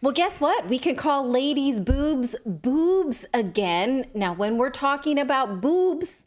Well, guess what? We can call ladies' boobs boobs again. Now, when we're talking about boobs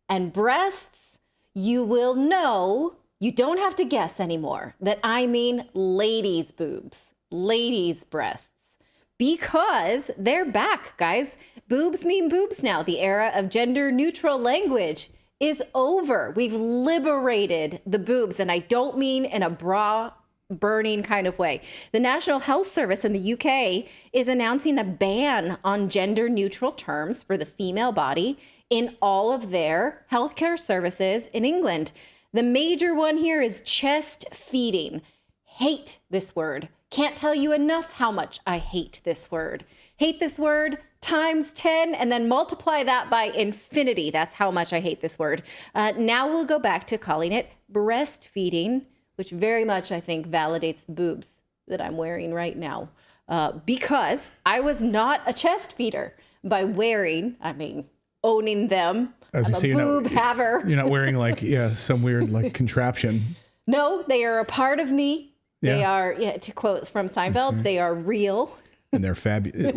and breasts, you will know, you don't have to guess anymore, that I mean ladies' boobs, ladies' breasts, because they're back, guys. Boobs mean boobs now. The era of gender neutral language is over. We've liberated the boobs, and I don't mean in a bra burning kind of way. The National Health Service in the UK is announcing a ban on gender neutral terms for the female body in all of their healthcare services in England. The major one here is chest feeding. Hate this word. Can't tell you enough how much I hate this word. Hate this word times 10 and then multiply that by infinity. That's how much I hate this word. Now we'll go back to calling it breastfeeding, which very much, I think, validates the boobs that I'm wearing right now. Because I was not a chest feeder by owning them. As I'm you say, a boob haver. You're not wearing some weird contraption. No, they are a part of me. Yeah. They are, to quote from Seinfeld, they are real. And they're fabulous.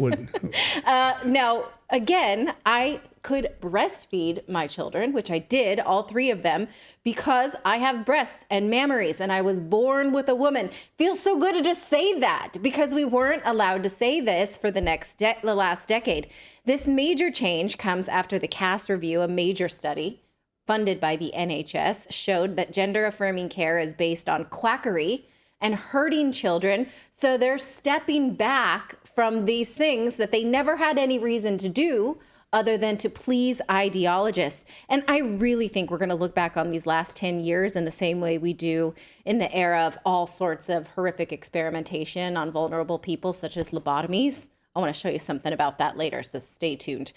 Now, again, I could breastfeed my children, which I did, all three of them, because I have breasts and mammaries and I was born with a woman. Feels so good to just say that, because we weren't allowed to say this for the last decade. This major change comes after the Cass Review, a major study funded by the NHS, showed that gender affirming care is based on quackery and hurting children. So they're stepping back from these things that they never had any reason to do other than to please ideologists. And I really think we're going to look back on these last 10 years in the same way we do in the era of all sorts of horrific experimentation on vulnerable people, such as lobotomies. I want to show you something about that later, so stay tuned.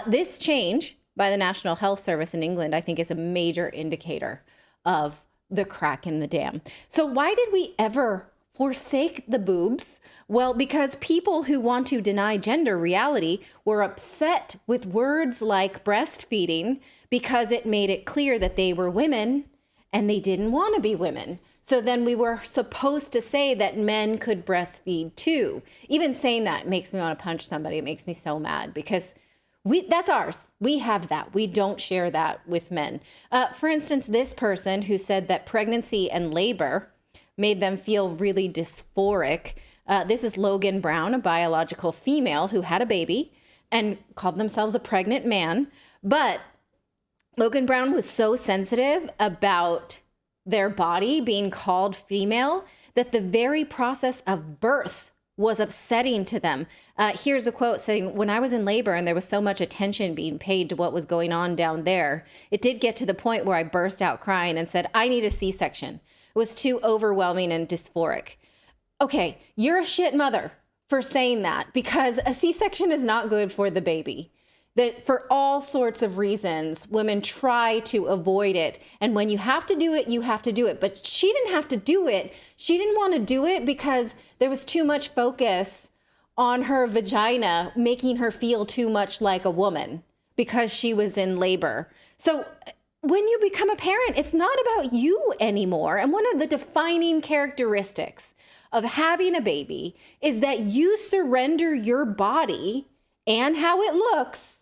This change by the National Health Service in England, I think, is a major indicator of the crack in the dam. So why did we ever forsake the boobs? Well, because people who want to deny gender reality were upset with words like breastfeeding because it made it clear that they were women and they didn't want to be women. So then we were supposed to say that men could breastfeed too. Even saying that makes me want to punch somebody. It makes me so mad because that's ours. We have that. We don't share that with men. For instance, this person who said that pregnancy and labor made them feel really dysphoric. This is Logan Brown, a biological female who had a baby and called themselves a pregnant man. But Logan Brown was so sensitive about their body being called female that the very process of birth was upsetting to them. Here's a quote saying, "When I was in labor and there was so much attention being paid to what was going on down there, it did get to the point where I burst out crying and said, I need a C-section. It was too overwhelming and dysphoric." Okay, you're a shit mother for saying that, because a C-section is not good for the baby. That for all sorts of reasons, women try to avoid it. And when you have to do it, you have to do it. But she didn't have to do it. She didn't want to do it because there was too much focus on her vagina, making her feel too much like a woman because she was in labor. So when you become a parent, it's not about you anymore. And one of the defining characteristics of having a baby is that you surrender your body and how it looks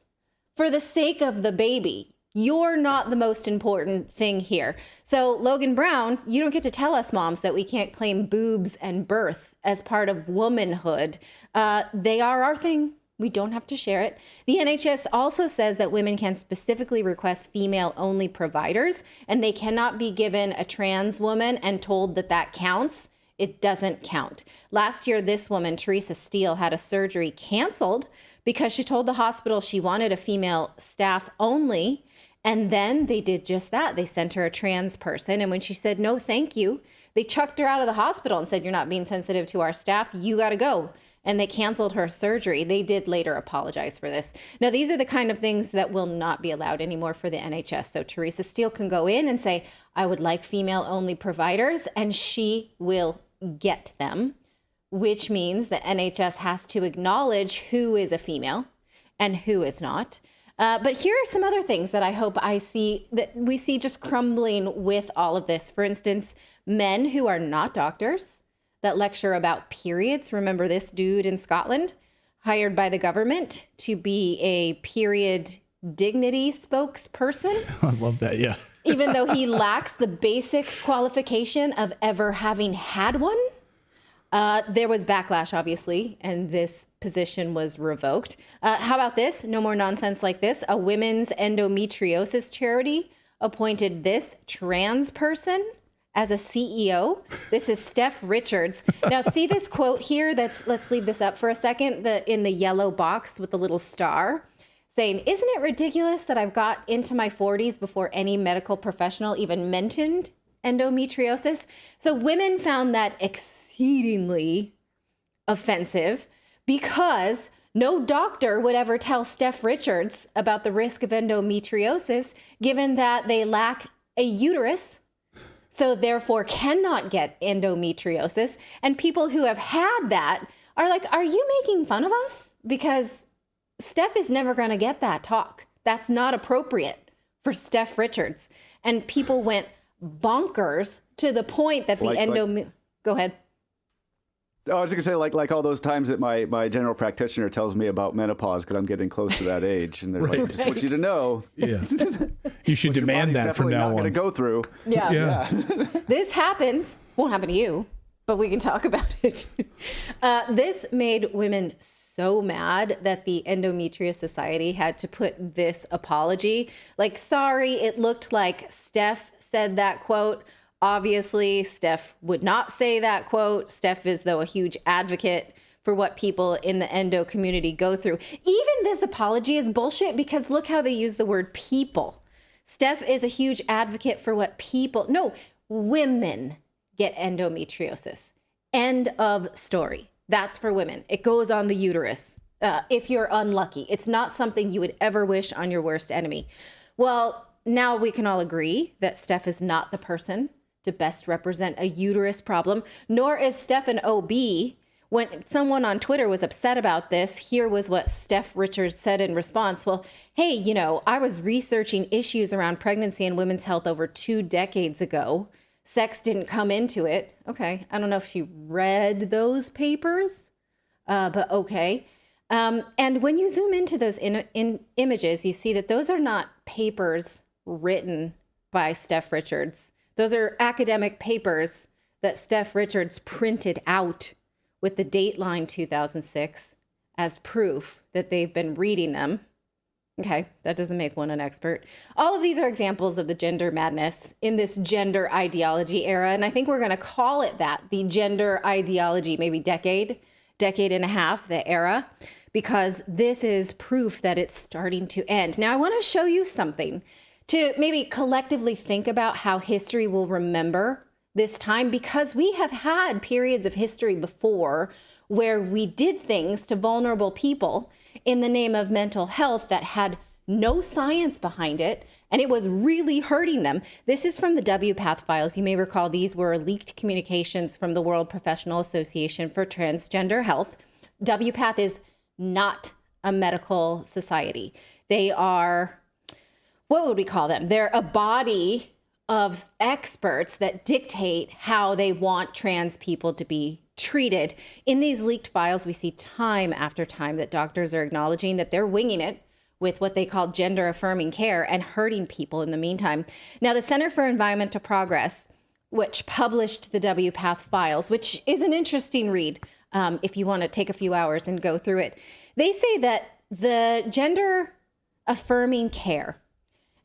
for the sake of the baby. You're not the most important thing here. So Logan Brown, you don't get to tell us moms that we can't claim boobs and birth as part of womanhood. They are our thing. We don't have to share it. The NHS also says that women can specifically request female-only providers, and they cannot be given a trans woman and told that that counts. It doesn't count. Last year, this woman, Teresa Steele, had a surgery canceled because she told the hospital she wanted a female staff only. And then they did just that. They sent her a trans person. And when she said, no, thank you, they chucked her out of the hospital and said, you're not being sensitive to our staff. You got to go. And they canceled her surgery. They did later apologize for this. Now, these are the kind of things that will not be allowed anymore for the NHS. So Teresa Steele can go in and say, I would like female-only providers, and she will get them, which means the NHS has to acknowledge who is a female and who is not. But here are some other things that I hope we see just crumbling with all of this. For instance, men who are not doctors, that lecture about periods. Remember this dude in Scotland, hired by the government to be a period dignity spokesperson? I love that. Yeah. Even though he lacks the basic qualification of ever having had one. There was backlash, obviously, and this position was revoked. How about this? No more nonsense like this. A women's endometriosis charity appointed this trans person as a CEO. This is Steph Richards. Now, see this quote here? Let's leave this up for a second. In the yellow box with the little star, saying, "Isn't it ridiculous that I've got into my 40s before any medical professional even mentioned endometriosis?" So women found that exceedingly offensive because no doctor would ever tell Steph Richards about the risk of endometriosis, given that they lack a uterus, so therefore cannot get endometriosis. And people who have had that are like, are you making fun of us? Because Steph is never going to get that talk. That's not appropriate for Steph Richards. And people went bonkers to the point that go ahead. Oh, I was going to say, like all those times that my general practitioner tells me about menopause because I'm getting close to that age, and they're like, "Just want you to know, Yeah. You should demand that from now on." Going to go through. Yeah. This happens. Won't happen to you, but we can talk about it. This made women so mad that the Endometrious Society had to put this apology. Like, sorry, it looked like Steph said that quote. Obviously, Steph would not say that quote. Steph is, though, a huge advocate for what people in the endo community go through. Even this apology is bullshit because look how they use the word people. Steph is a huge advocate for what women get endometriosis. End of story. That's for women. It goes on the uterus. If you're unlucky, it's not something you would ever wish on your worst enemy. Well, now we can all agree that Steph is not the person to best represent a uterus problem, nor is Steph an OB. When someone on Twitter was upset about this, here was what Steph Richards said in response. Well, hey, I was researching issues around pregnancy and women's health over 2 decades ago. Sex didn't come into it. Okay, I don't know if she read those papers, but okay. And when you zoom into those images, you see that those are not papers written by Steph Richards. Those are academic papers that Steph Richards printed out with the dateline 2006 as proof that they've been reading them. Okay, that doesn't make one an expert. All of these are examples of the gender madness in this gender ideology era. And I think we're going to call it that, the gender ideology, maybe decade and a half, the era, because this is proof that it's starting to end. Now, I want to show you something to maybe collectively think about how history will remember this time, because we have had periods of history before where we did things to vulnerable people in the name of mental health that had no science behind it, and it was really hurting them. This is from the WPATH files. You may recall these were leaked communications from the World Professional Association for Transgender Health. WPATH is not a medical society. They are, what would we call them? They're a body of experts that dictate how they want trans people to be treated. In these leaked files, we see time after time that doctors are acknowledging that they're winging it with what they call gender affirming care and hurting people in the meantime. Now, the Center for Environmental Progress, which published the WPATH files, which is an interesting read if you want to take a few hours and go through it, they say that the gender affirming care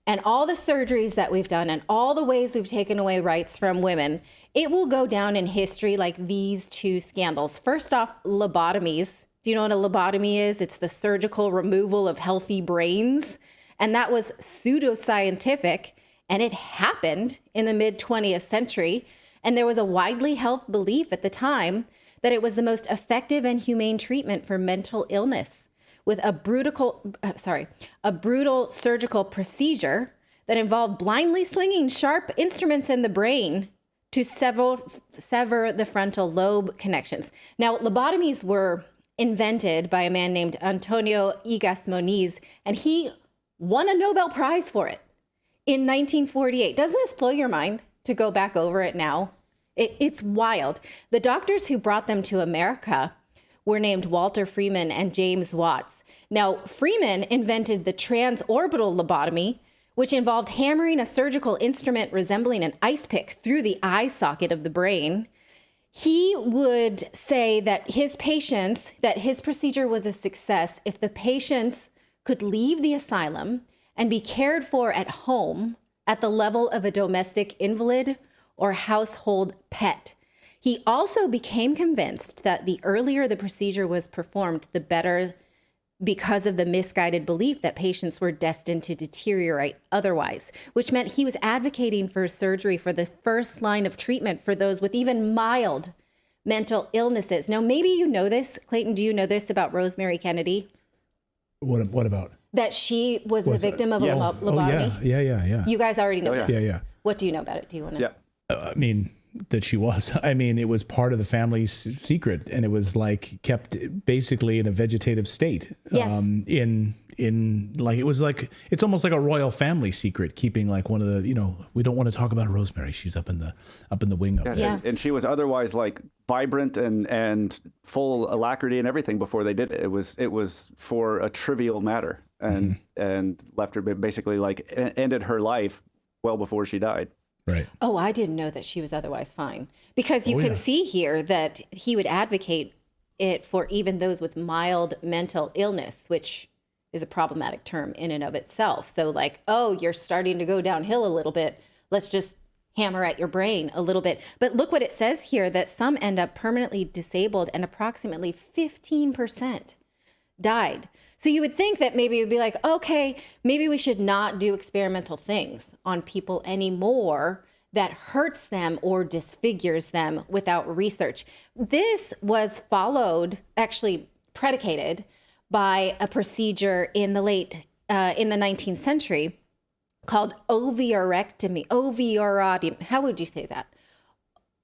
and all the surgeries that we've done and all the ways we've taken away rights from women, it will go down in history like these 2 scandals. First off, lobotomies. Do you know what a lobotomy is? It's the surgical removal of healthy brains. And that was pseudoscientific, and it happened in the mid-20th century. And there was a widely held belief at the time that it was the most effective and humane treatment for mental illness, with a brutal surgical procedure that involved blindly swinging sharp instruments in the brain to sever the frontal lobe connections. Now, lobotomies were invented by a man named Antonio Igas Moniz, and he won a Nobel Prize for it in 1948. Doesn't this blow your mind to go back over it now? It's wild. The doctors who brought them to America were named Walter Freeman and James Watts. Now, Freeman invented the transorbital lobotomy, which involved hammering a surgical instrument resembling an ice pick through the eye socket of the brain. He would say that his procedure was a success if the patients could leave the asylum and be cared for at home at the level of a domestic invalid or household pet. He also became convinced that the earlier the procedure was performed, the better, because of the misguided belief that patients were destined to deteriorate otherwise, which meant he was advocating for surgery for the first line of treatment for those with even mild mental illnesses. Now, maybe you know this. Clayton, do you know this about Rosemary Kennedy? What about? That she was the victim of Yes. a lobotomy? Oh, yeah. You guys already know this. Yeah. What do you know about it? Do you want to? Yeah. I mean, that she was. I mean, it was part of the family's secret, and it was like kept basically in a vegetative state. Yes. In like, it was like, it's almost like a royal family secret, keeping like one of the, we don't want to talk about Rosemary. She's up in the wing up there. Yeah. And she was otherwise like vibrant and full alacrity and everything before they did it. It was for a trivial matter, and left her basically like ended her life well before she died. Right. Oh, I didn't know that she was otherwise fine, because you can see here that he would advocate it for even those with mild mental illness, which is a problematic term in and of itself. So like, oh, you're starting to go downhill a little bit. Let's just hammer at your brain a little bit. But look what it says here, that some end up permanently disabled and approximately 15% died. So you would think that maybe it would be like, okay, maybe we should not do experimental things on people anymore that hurts them or disfigures them without research. This was followed, actually predicated by a procedure in the 19th century called ovarectomy. How would you say that?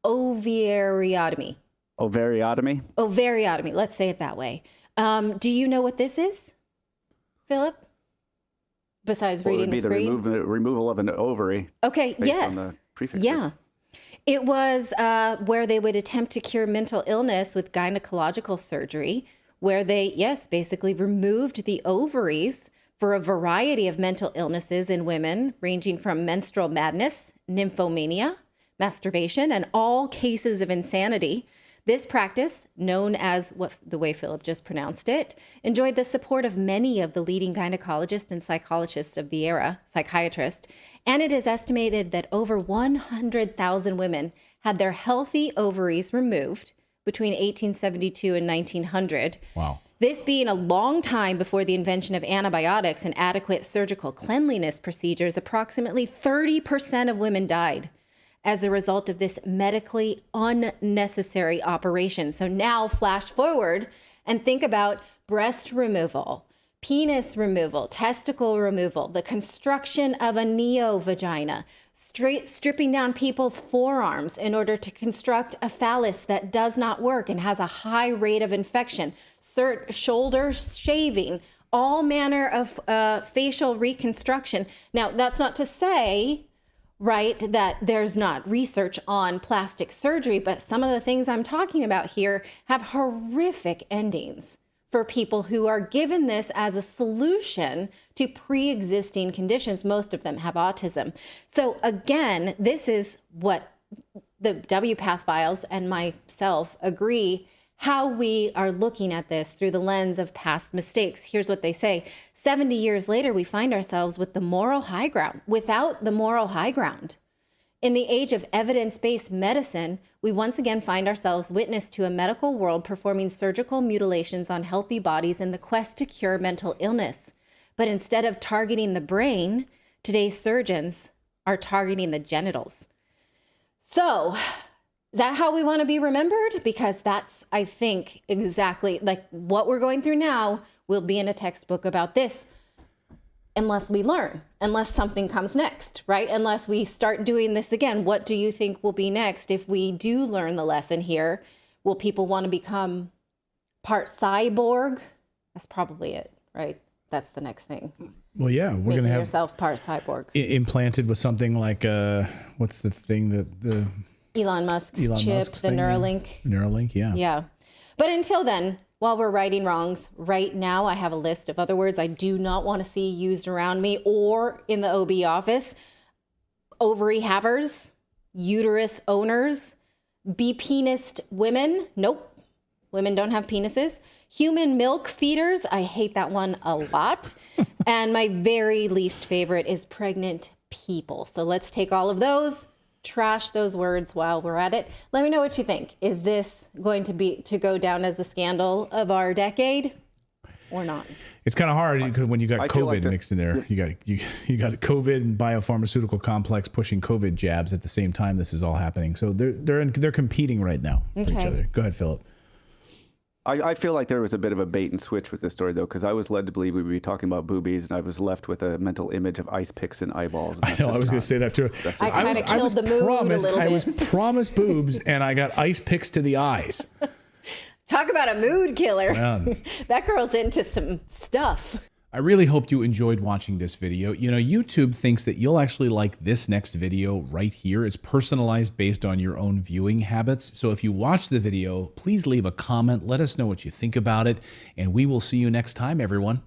Ovariotomy. Ovariotomy. Let's say it that way. Do you know what this is, Philip? Besides reading the screen? It would be the removal of an ovary. Okay, based yes. on the prefixes. Yeah. It was where they would attempt to cure mental illness with gynecological surgery, where they, basically removed the ovaries for a variety of mental illnesses in women, ranging from menstrual madness, nymphomania, masturbation, and all cases of insanity. This practice, known as the way Philip just pronounced it, enjoyed the support of many of the leading gynecologists and psychologists of the era, psychiatrists, and it is estimated that over 100,000 women had their healthy ovaries removed between 1872 and 1900. Wow. This being a long time before the invention of antibiotics and adequate surgical cleanliness procedures, approximately 30% of women died as a result of this medically unnecessary operation. So now flash forward and think about breast removal, penis removal, testicle removal, the construction of a neo-vagina, stripping down people's forearms in order to construct a phallus that does not work and has a high rate of infection, shoulder shaving, all manner of facial reconstruction. Now, that's not to say, right, that there's not research on plastic surgery, but some of the things I'm talking about here have horrific endings for people who are given this as a solution to pre-existing conditions. Most of them have autism. So again, this is what the WPATH files and myself agree, how we are looking at this through the lens of past mistakes. Here's what they say. 70 years later, we find ourselves with the moral high ground, without the moral high ground. In the age of evidence-based medicine, we once again find ourselves witness to a medical world performing surgical mutilations on healthy bodies in the quest to cure mental illness. But instead of targeting the brain, today's surgeons are targeting the genitals. So, is that how we want to be remembered? Because that's, I think, exactly like what we're going through now will be in a textbook about this. Unless we learn, unless something comes next, right? Unless we start doing this again. What do you think will be next if we do learn the lesson here? Will people want to become part cyborg? That's probably it, right? That's the next thing. Well, yeah, we're going to have yourself part cyborg. Implanted with something like, what's the thing that Elon Musk's Elon chip, Musk's the thing, yeah. Neuralink. Neuralink, yeah. Yeah. But until then, while we're righting wrongs, right now I have a list of other words I do not want to see used around me or in the OB office. Ovary havers, uterus owners, be-penised women. Nope. Women don't have penises. Human milk feeders. I hate that one a lot. And my very least favorite is pregnant people. So let's take all of those, trash those words while we're at it. Let me know what you think. Is this going to go down as a scandal of our decade or not? It's kind of hard when you got I feel COVID like this- mixed in there. You got COVID and biopharmaceutical complex pushing COVID jabs at the same time. This is all happening. So they're competing right now with each Okay. other. Go ahead, Philip. I feel like there was a bit of a bait and switch with this story, though, because I was led to believe we would be talking about boobies, and I was left with a mental image of ice picks and eyeballs. And I know. I was going to say that too. I kinda killed the mood a little I was bit. promised boobs, and I got ice picks to the eyes. Talk about a mood killer. Man. That girl's into some stuff. I really hoped you enjoyed watching this video. You know, YouTube thinks that you'll actually like this next video right here. It's personalized based on your own viewing habits. So if you watch the video, please leave a comment. Let us know what you think about it. And we will see you next time, everyone.